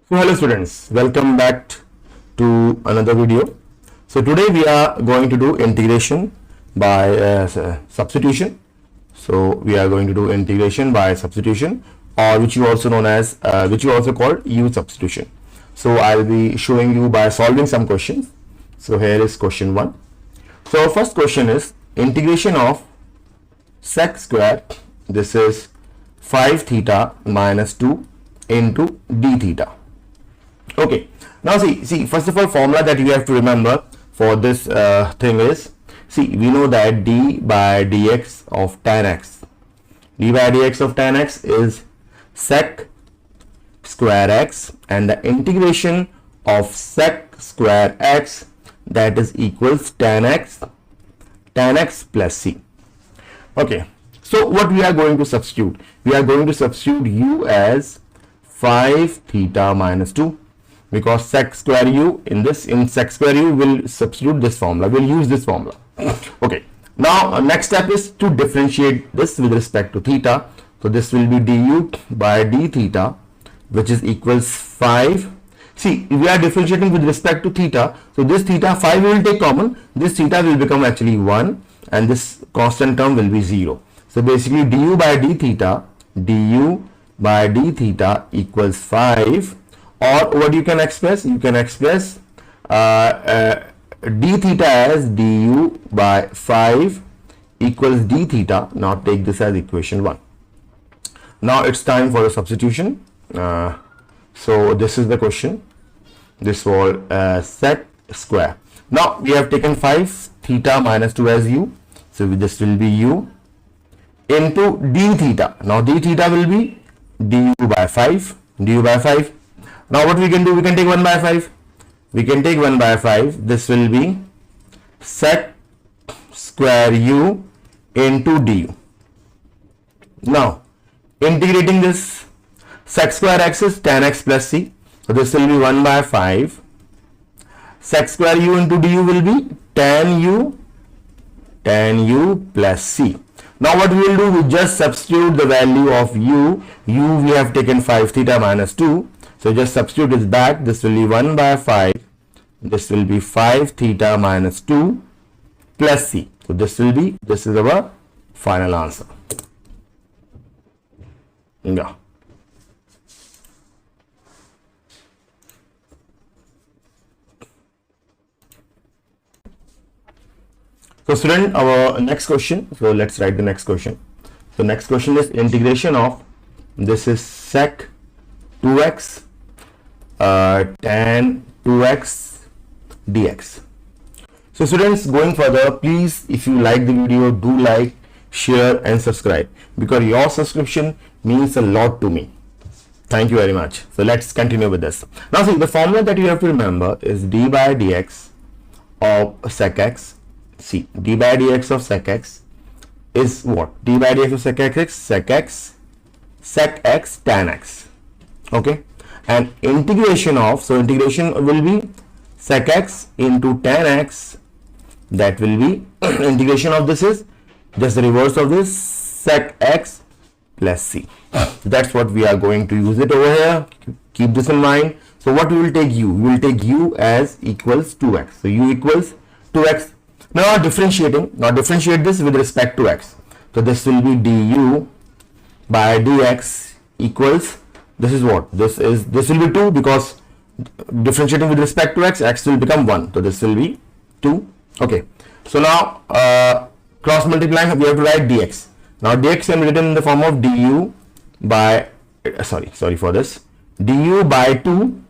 So hello students, welcome back to another video. So today we are going to do integration by substitution. So we are going to do integration by substitution, or which you also known as which you also called u-substitution. So I'll be showing you by solving some questions. So here is question 1. So our first question is integration of sec square. This is 5 theta minus 2 into d theta. Okay, now see first of all, formula that you have to remember for this thing is, see, we know that d by dx of tan x, d by dx of tan x is sec square x, and the integration of sec square x, that is equals tan x plus c. Okay, so what we are going to substitute? We are going to substitute u as 5 theta minus 2, because sec square u in sec square u will substitute this formula, we'll use this formula. Okay, now next step is to differentiate this with respect to theta. So this will be du by d theta, which is equals 5. See, we are differentiating with respect to theta, so this theta 5 will take common, this theta will become actually 1, and this constant term will be 0. So basically du by d theta equals 5. Or what you can express? You can express d theta as du by 5 equals d theta. Now take this as equation 1. Now it's time for the substitution. So this is the question. This was sec square. Now we have taken 5 theta minus 2 as u. So this will be u into d theta. Now d theta will be du by 5. Now what we can do? We can take 1 by 5. This will be sec square u into du. Now integrating this, sec square x is tan x plus c. So this will be 1 by 5. Sec square u into du will be tan u plus c. Now what we will do? We just substitute the value of u. We have taken 5 theta minus 2. So just substitute this back. This will be 1 by 5. This will be 5 theta minus 2 plus c. So this is our final answer. Yeah. So student, our next question. So let's write the next question. So next question is integration of, this is sec 2x tan 2x dx. So students, going further, please, if you like the video, do like, share and subscribe, because your subscription means a lot to me. Thank you very much. So let's continue with this. Now see, the formula that you have to remember is d by dx of sec x. See, d by dx of sec x is what? D by dx of sec x sec x tan x. Okay, and integration of, so integration will be sec x into tan x, that will be integration of this is just the reverse of this, sec x plus c. That's what we are going to use it over here. Keep this in mind. So what we will take u? We will take u as equals 2x. So u equals 2x. Now differentiate this with respect to x. So this will be du by dx equals, this is what? This will be 2, because differentiating with respect to x will become 1. So this will be 2. Okay. So now cross multiplying, we have to write dx. Now dx can be written in the form of du by du by 2,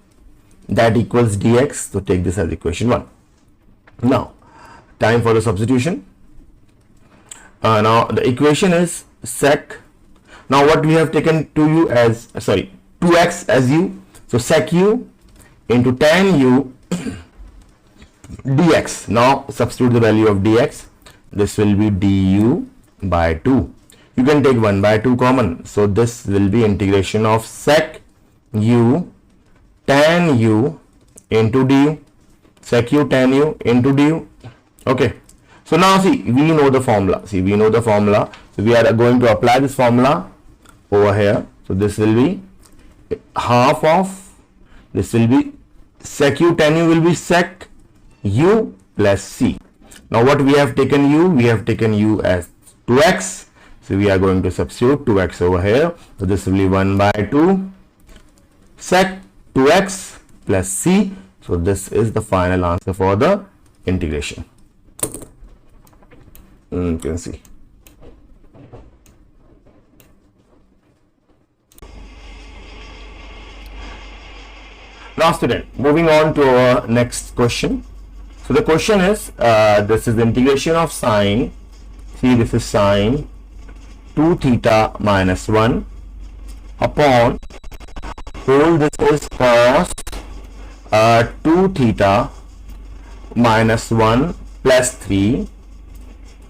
that equals dx. So take this as equation 1. Now time for the substitution. Now the equation is sec. Now what we have taken 2x as u. So sec u into tan u dx. Now substitute the value of dx. This will be du by 2. You can take 1 by 2 common. So this will be integration of sec u tan u into du. Sec u tan u into du. Okay. So now see, we know the formula. So we are going to apply this formula over here. So this will be half of This will be sec u tan u will be sec u plus c. Now what we have taken u? We have taken u as 2x. So we are going to substitute 2x over here. So this will be 1 by 2 sec 2x plus c. So this is the final answer for the integration. You can see. Now student, moving on to our next question. So the question is, this is the integration of sine, see this is sine 2 theta minus 1 upon whole this is cos 2 theta minus 1 plus 3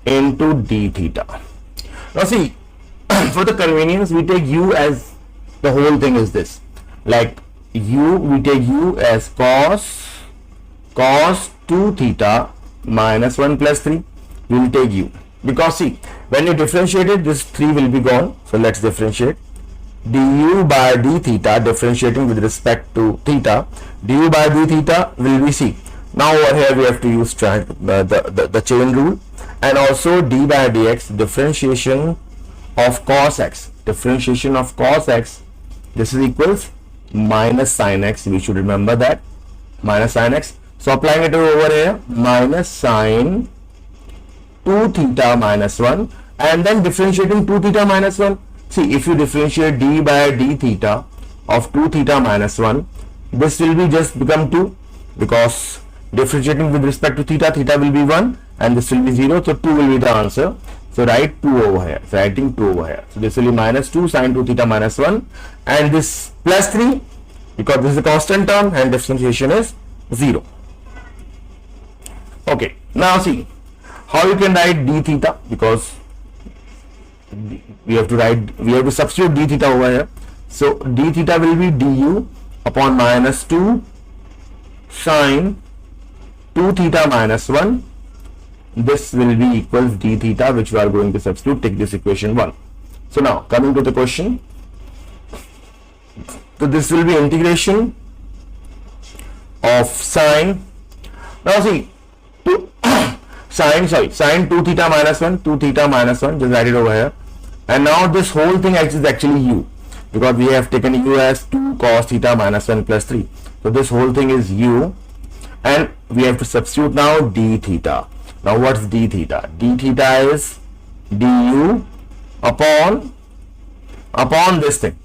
into d theta. Now see, for the convenience we take u as the whole thing is this, like u, we take u as cos 2 theta minus 1 plus 3. We will take u because see, when you differentiate it, this 3 will be gone. So let's differentiate. Du by d theta, differentiating with respect to theta, du by d theta will be c. Now over here we have to use the chain rule, and also d by dx, differentiation of cos x, differentiation of cos x, this is equals minus sin x. We should remember that, minus sin x. So applying it over here, minus sine 2 theta minus 1, and then differentiating 2 theta minus 1. See, if you differentiate d by d theta of 2 theta minus 1, this will be just become 2, because differentiating with respect to theta, theta will be 1 and this will be 0. So 2 will be the answer. So write 2 over here. So writing 2 over here. So this will be minus 2 sine 2 theta minus 1, and this plus 3, because this is a constant term and differentiation is 0. Okay, now see how you can write d theta, because we have to substitute d theta over here. So d theta will be du upon minus 2 sine 2 theta minus 1. This will be equals d theta, which we are going to substitute. Take this equation 1. So now coming to the question. So this will be integration of sine. Now see, sine 2 theta minus 1, 2 theta minus 1, just write it over here. And now this whole thing is actually u, because we have taken u as 2 cos theta minus 1 plus 3. So this whole thing is u, and we have to substitute now d theta. Now what's d theta? D theta is du upon this thing.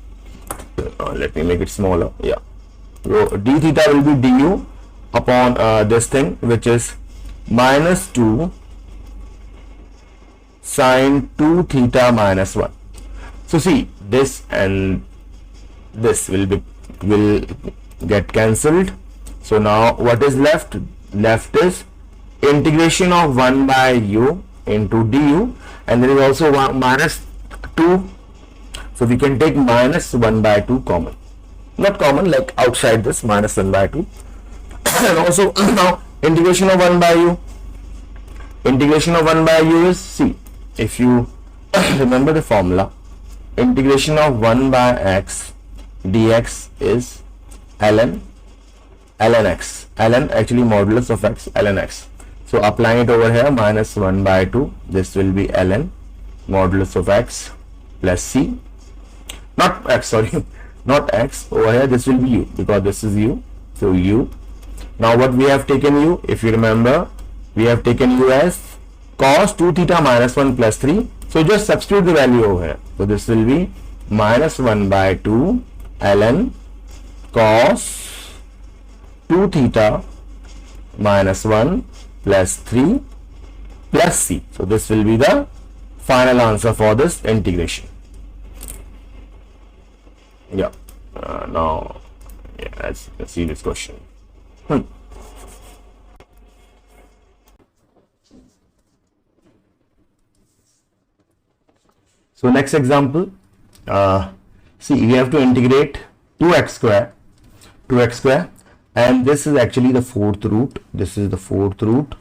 Let me make it smaller. Yeah. So d theta will be du upon this thing, which is minus 2 sine 2 theta minus 1. So see, this and this will get cancelled. So now what is left? Left is integration of 1 by u into du, and there is also minus 2. So we can take minus 1 by 2 common. Not common, like outside this, minus 1 by 2. And also now integration of 1 by u. Integration of 1 by u is, see, if you remember the formula, integration of 1 by x dx is ln x. Ln actually modulus of x, ln x. So applying it over here, minus 1 by 2, this will be ln modulus of x plus c. Not x, sorry, not x. Over here this will be u, because this is u. So u. Now what we have taken u, if you remember, we have taken u as cos 2 theta minus 1 plus 3. So just substitute the value over here. So this will be minus 1 by 2 ln cos 2 theta minus 1 plus 3 plus c. So this will be the final answer for this integration. Yeah. Now, yeah, let's see this question. So next example, see, we have to integrate 2x square, and this is actually the fourth root. This is the fourth root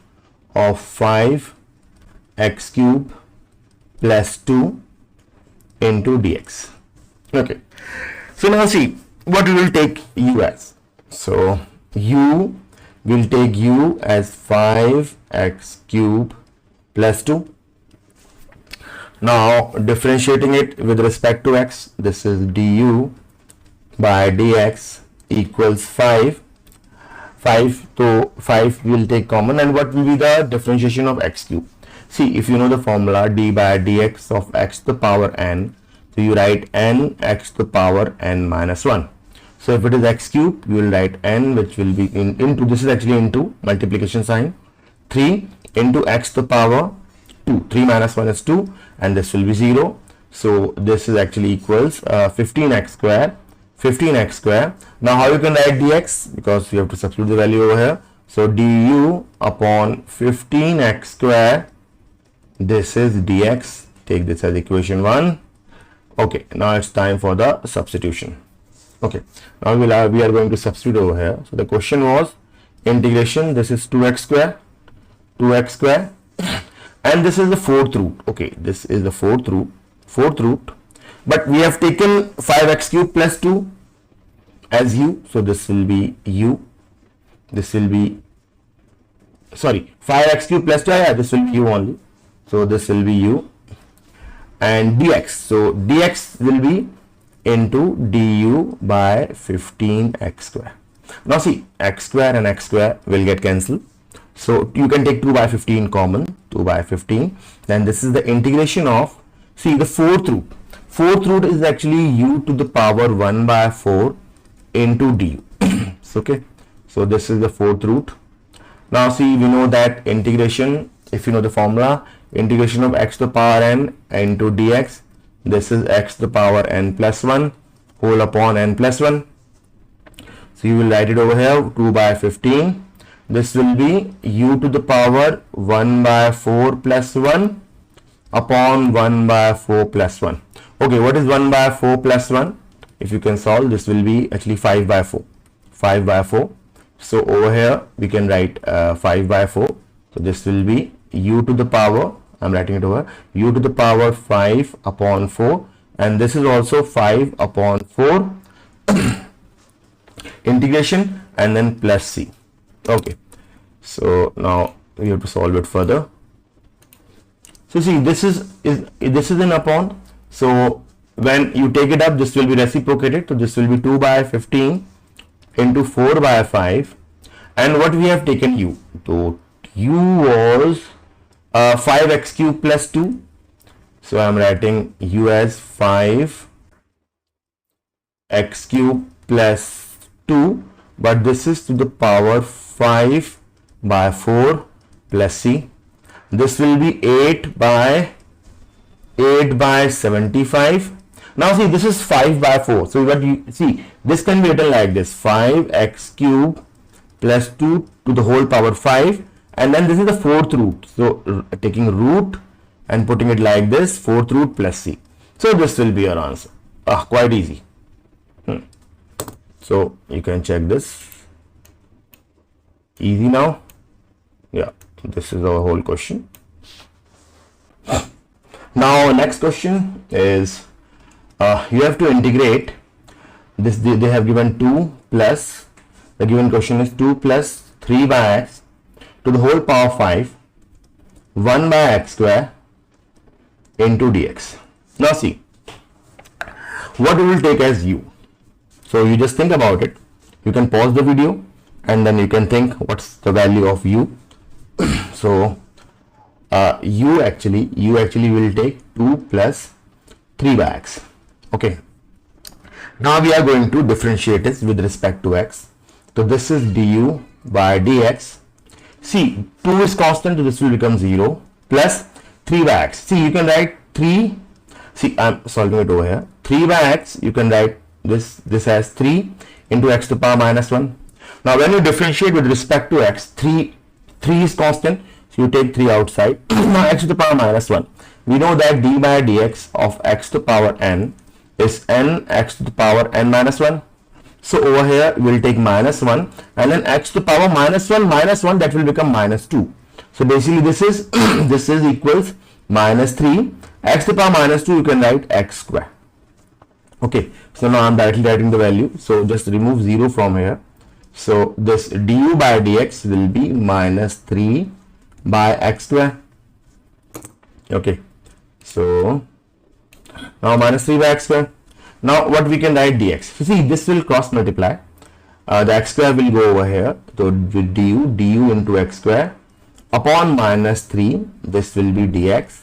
of 5x cube plus 2 into dx. Okay. So now see what we will take u as. So u will take u as 5x cube plus 2. Now differentiating it with respect to x, this is du by dx equals 5. 5, so 5 will take common, and what will be the differentiation of x cube? See, if you know the formula d by dx of x to the power n, so you write n x to the power n minus 1. So if it is x cube, you will write n, which will be into, this is actually into multiplication sign, 3 into x to the power 2, 3 minus 1 is 2, and this will be 0. So this is actually equals 15x square. 15x square. Now how you can write dx? Because you have to substitute the value over here. So du upon 15x square, this is dx. Take this as equation 1. Okay, now it's time for the substitution. Okay, now we are going to substitute over here. So the question was integration, this is 2x square, 2x square, and this is the fourth root. Okay, this is the fourth root, but we have taken 5x cube plus 2 as u, so this will be u, this will be, sorry, 5x cube plus 2, yeah, this will be u only, so this will be u, and dx, so dx will be into du by 15x square. Now see, x square and x square will get cancelled, so you can take 2 by 15 common, 2 by 15, then this is the integration of, see, the fourth root is actually u to the power 1 by 4 into du. Okay, so this is the fourth root. Now see, we know that integration, if you know the formula, integration of x to the power n into dx, this is x to the power n plus 1 whole upon n plus 1. So you will write it over here, 2 by 15. This will be u to the power 1 by 4 plus 1 upon 1 by 4 plus 1. Okay, what is 1 by 4 plus 1? If you can solve, this will be actually 5 by 4. 5 by 4. So over here we can write 5 by 4. So this will be u to the power, I'm writing it over, u to the power 5 upon 4, and this is also 5 upon 4 integration and then plus c. Okay, so now we have to solve it further. So see, this is an upon, so when you take it up, this will be reciprocated, so this will be 2 by 15 into 4 by 5, and what we have taken u, so u was 5x cube plus 2, so I am writing u as 5x cube plus 2, but this is to the power 5 by 4 plus c. This will be 8 by 75. Now see, this is 5 by 4. So what you see, this can be written like this, 5x cube plus 2 to the whole power 5, and then this is the fourth root. So taking root and putting it like this, fourth root plus c. So this will be your answer. Quite easy. So you can check this. Easy now. Yeah, this is our whole question. Now next question is you have to integrate this. They have given 2 plus, the given question is 2 plus 3 by x to the whole power 5 1 by x square into dx. Now see, what we will take as u. So you just think about it. You can pause the video and then you can think what's the value of u. So u actually will take 2 plus 3 by x. Okay, now we are going to differentiate it with respect to x. So this is du by dx. See, 2 is constant, so this will become 0 plus 3 by x. See, you can write 3, see, I'm solving it over here, 3 by x, you can write this as 3 into x to the power minus 1. Now when you differentiate with respect to x, 3 is constant, so you take 3 outside. Now x to the power minus 1, we know that d by dx of x to the power n is n x to the power n minus 1. So over here we will take minus 1, and then x to the power minus 1, that will become minus 2. So basically this is this is equals minus 3, x to the power minus 2, you can write x square. Okay, so now I am directly writing the value, so just remove 0 from here. So this du by dx will be minus 3 by x square. Okay, so now minus 3 by x square. Now what we can write dx. So see, this will cross multiply. The x square will go over here. So with du into x square upon minus 3, this will be dx.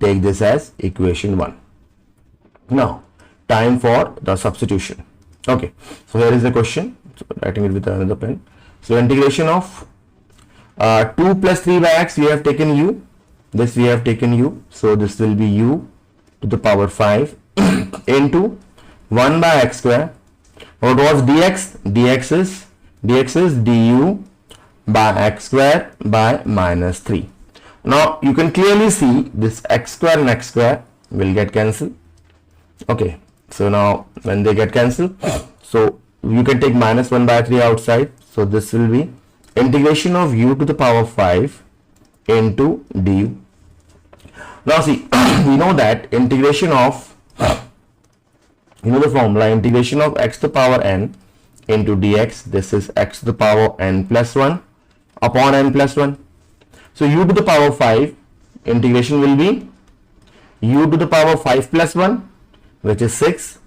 Take this as equation 1. Now time for the substitution. Okay, so here is the question. So writing it with another pen. So integration of 2 plus 3 by x, we have taken u. This we have taken u. So this will be u to the power 5 into 1 by x square. What was dx? dx is du by x square by minus 3. Now you can clearly see this x square and x square will get cancelled. Okay, so now when they get cancelled, so you can take minus 1 by 3 outside. So this will be integration of u to the power 5 into du. Now see, we know that integration of, you know the formula, integration of x to the power n into dx. This is x to the power n plus 1 upon n plus 1. So u to the power 5 integration will be u to the power 5 plus 1, which is 6,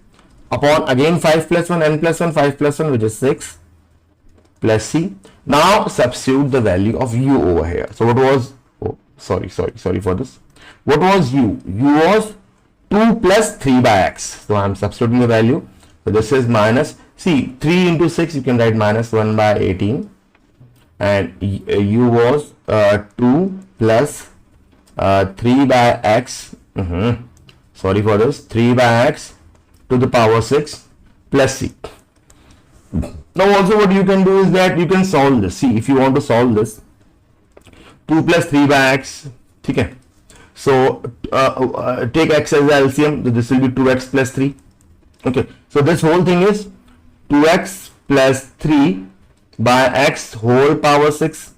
upon again 5 plus 1, n plus 1, 5 plus 1, which is 6, plus c. Now substitute the value of u over here. So what was, oh sorry for this, what was u? u was 2 plus 3 by x. So I am substituting the value. So this is minus, see, 3 into 6 you can write minus 1 by 18, and u was 2 plus 3 by x, sorry for this, 3 by x to the power 6 plus c. Now also what you can do is that you can solve this. See, if you want to solve this, 2 plus 3 by x, okay. So take x as the LCM, this will be 2x plus 3. Okay, so this whole thing is 2x plus 3 by x whole power 6.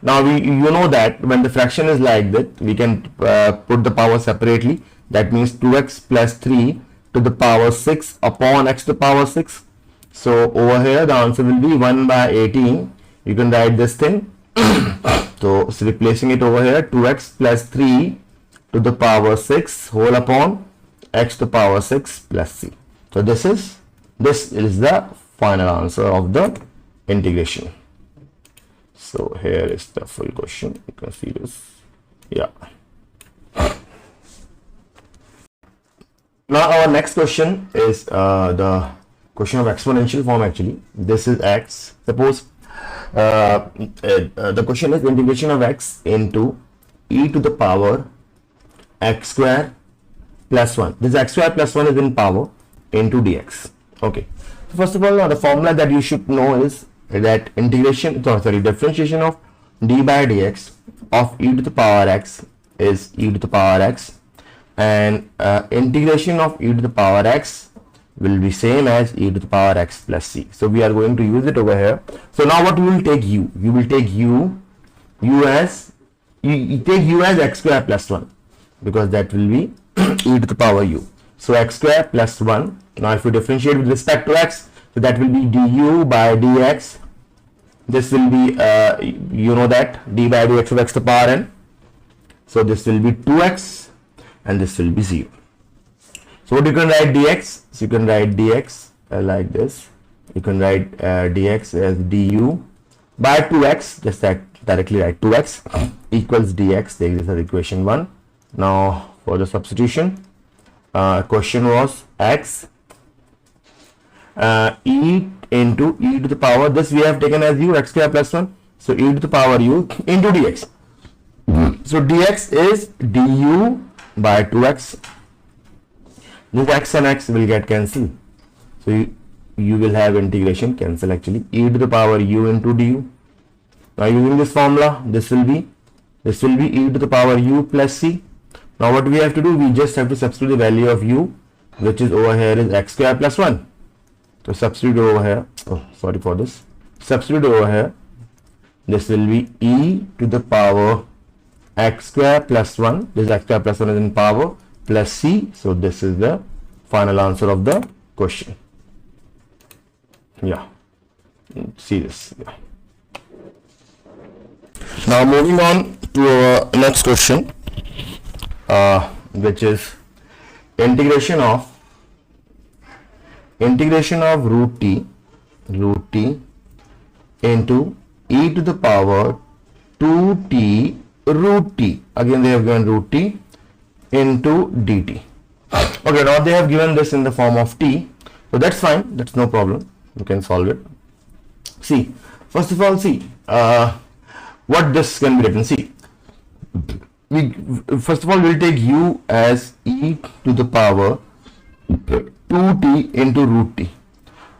Now you know that when the fraction is like that, we can put the power separately. That means 2x plus 3 to the power 6 upon x to the power 6. So over here the answer will be 1 by 18. You can write this thing. So replacing it over here, 2x plus 3 to the power 6 whole upon x to the power 6 plus c. So this is the final answer of the integration. So here is the full question. You can see this. Yeah. Now our next question is the question of exponential form actually. This is x. Suppose the question is integration of x into e to the power x square plus 1. This x square plus 1 is in power into dx. Okay. So first of all, now the formula that you should know is that differentiation of d by dx of e to the power x is e to the power x, and integration of e to the power x will be same as e to the power x plus c. So we are going to use it over here. So now what you will take u? You will take u as x square plus 1, because that will be e to the power u. So x square plus 1. Now if you differentiate with respect to x, so that will be du by dx. This will be you know that d by dx of x to the power n. So this will be 2x and this will be 0. So what you can write dx? So you can write dx like this. You can write dx as du by 2x. Just directly write 2x equals dx. Take this as equation 1. Now for the substitution, question was x e into e to the power, this we have taken as u, x square plus 1. So e to the power u into dx. So dx is du by 2x. This x and x will get cancelled. So you will have integration cancel actually. E to the power u into du. Now using this formula, this will be e to the power u plus c. Now what we have to do, we just have to substitute the value of u, which is over here is x square plus 1. So substitute over here. Oh, sorry for this. Substitute over here. This will be e to the power x square plus 1. This x square plus 1 is in power plus c. So this is the final answer of the question. Yeah. see this. Yeah. Now moving on to our next question, which is integration of root t into e to the power 2t root t. Again they have given root t into dt. Okay, now they have given this in the form of t, so that's fine, that's no problem, you can solve it. See, first of all, see what this can be written. See, we first of all we'll take u as e to the power 2t into root t.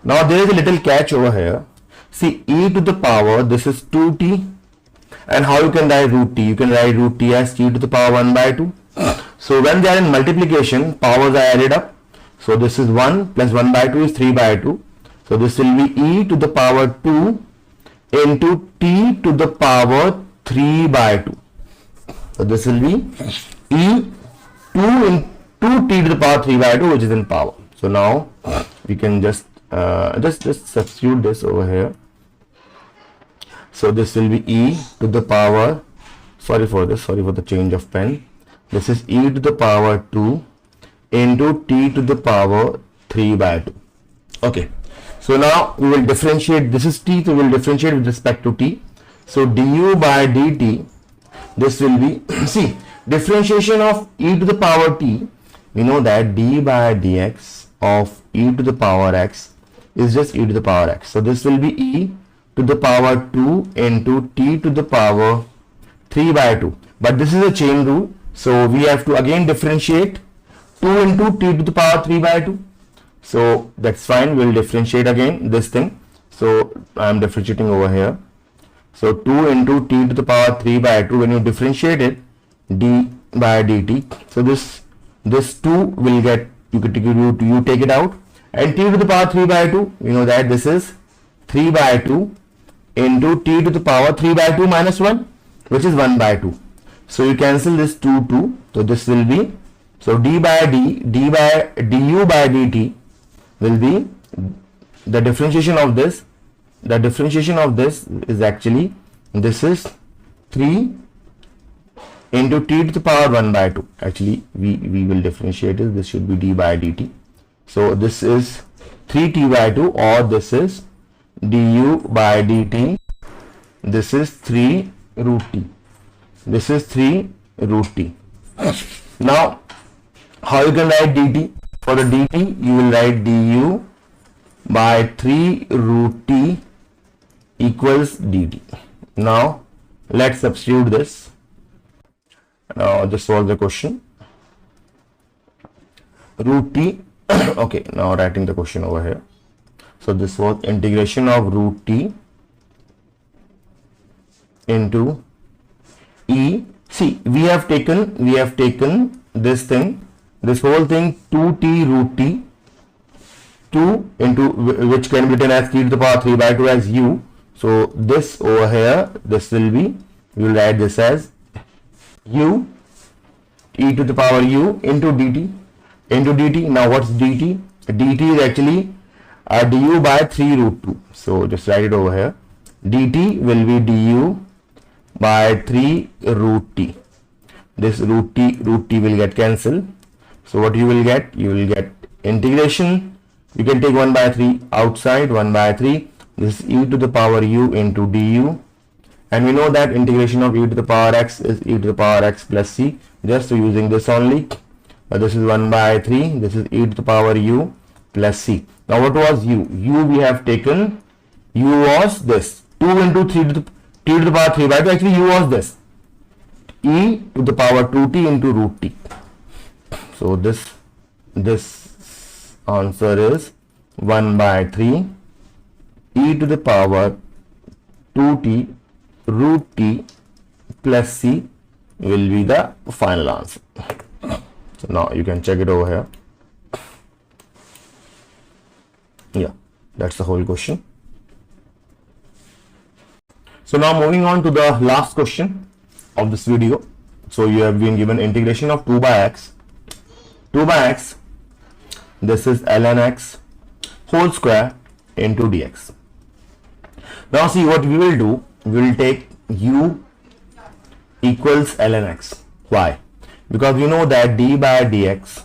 Now there is a little catch over here. See, e to the power, this is 2t, and how you can write root t? You can write root t as t to the power 1 by 2. So when they are in multiplication, powers are added up. So this is 1 plus 1 by 2 is 3 by 2. So this will be e to the power 2 into t to the power 3 by 2. So this will be e 2 into t to the power 3 by 2, which is in power. So now we can just substitute this over here. So this will be e to the power, sorry for the change of pen. This is e to the power 2 into t to the power 3 by 2. Okay. So now we will differentiate. This is t, so we will differentiate with respect to t. So du by dt, this will be, see, differentiation of e to the power t, we know that d by dx of e to the power x is just e to the power x. So this will be e to the power 2 into t to the power 3 by 2. But this is a chain rule, so we have to again differentiate 2 into t to the power 3 by 2. So that's fine, we'll differentiate again this thing. So I am differentiating over here. So 2 into t to the power 3 by 2, when you differentiate it, d by dt. So this 2 will get, you take it out, and t to the power 3 by 2, we know that this is 3 by 2 into t to the power 3 by 2 minus 1, which is 1 by 2. So you cancel this 2, 2. So this will be, so du by dt will be the differentiation of this. The differentiation of this is actually, this is 3 into t to the power 1 by 2. Actually we will differentiate it. This should be d by dt. So this is 3t by 2, or this is du by dt. This is 3 root t. This is 3 root t. Now how you can write dt? For the dt you will write du by 3 root t equals dt. Now let's substitute this. Now just solve the question. Root t. Okay, now writing the question over here. So this was integration of root t into e. See, we have taken this thing, this whole thing, 2t root t, 2 into, which can be written as t to the power 3 by 2 as u. So this over here, this will be, we will write this as u e to the power u into dt. Now what's dt? Dt is actually du by 3 root 2. So just write it over here. Dt will be du by 3 root t. This root t will get cancelled. So what you will get? You will get integration. You can take 1 by 3 outside, 1 by 3. This is e to the power u into du. And we know that integration of e to the power x is e to the power x plus c. Just using this only. This is 1 by 3. This is e to the power u plus c. Now what was u? U we have taken. U was this. 2 into 3 to the t to the power 3 by 2. Actually u was this. E to the power 2t into root t. So this answer is 1 by 3 e to the power 2t root t plus c will be the final answer. So now you can check it over here. Yeah, that's the whole question. So now moving on to the last question of this video. So you have been given integration of 2 by x. 2 by x, this is ln x whole square into dx. Now see what we will do. We will take u equals ln x. Why? Because we know that d by dx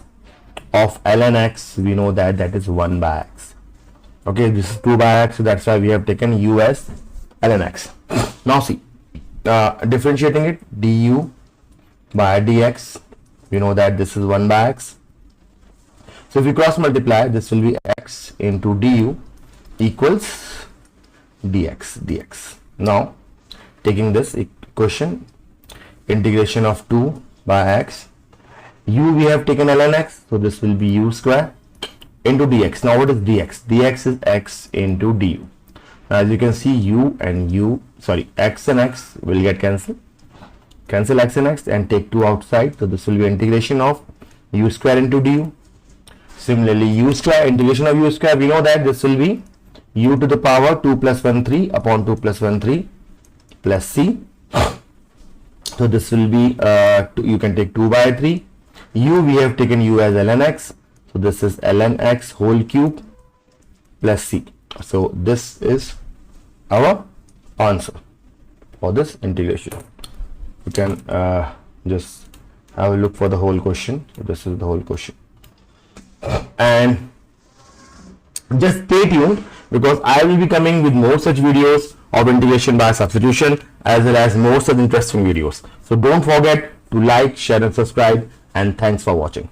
of ln x, we know that that is 1 by x. Okay, this is 2 by x, so that's why we have taken u as ln x. Now see, differentiating it, du by dx, we know that this is 1 by x. So if we cross multiply, this will be x into du equals dx. Now taking this equation, integration of 2 by x, u we have taken ln x, so this will be u square into dx. Now what is dx? Dx is x into du. Now as you can see, x and x will get cancelled. Cancel x and x and take 2 outside, so this will be integration of u square into du. Similarly, u square, integration of u square, we know that this will be u to the power 2 plus 1 3 upon 2 plus 1 3 plus c. So this will be you can take 2 by 3. U we have taken u as ln x, so this is ln x whole cube plus c. So this is our answer for this integration. You can just have a look for the whole question. So this is the whole question, and just stay tuned because I will be coming with more such videos of integration by substitution as well as more such interesting videos. So don't forget to like, share and subscribe, and thanks for watching.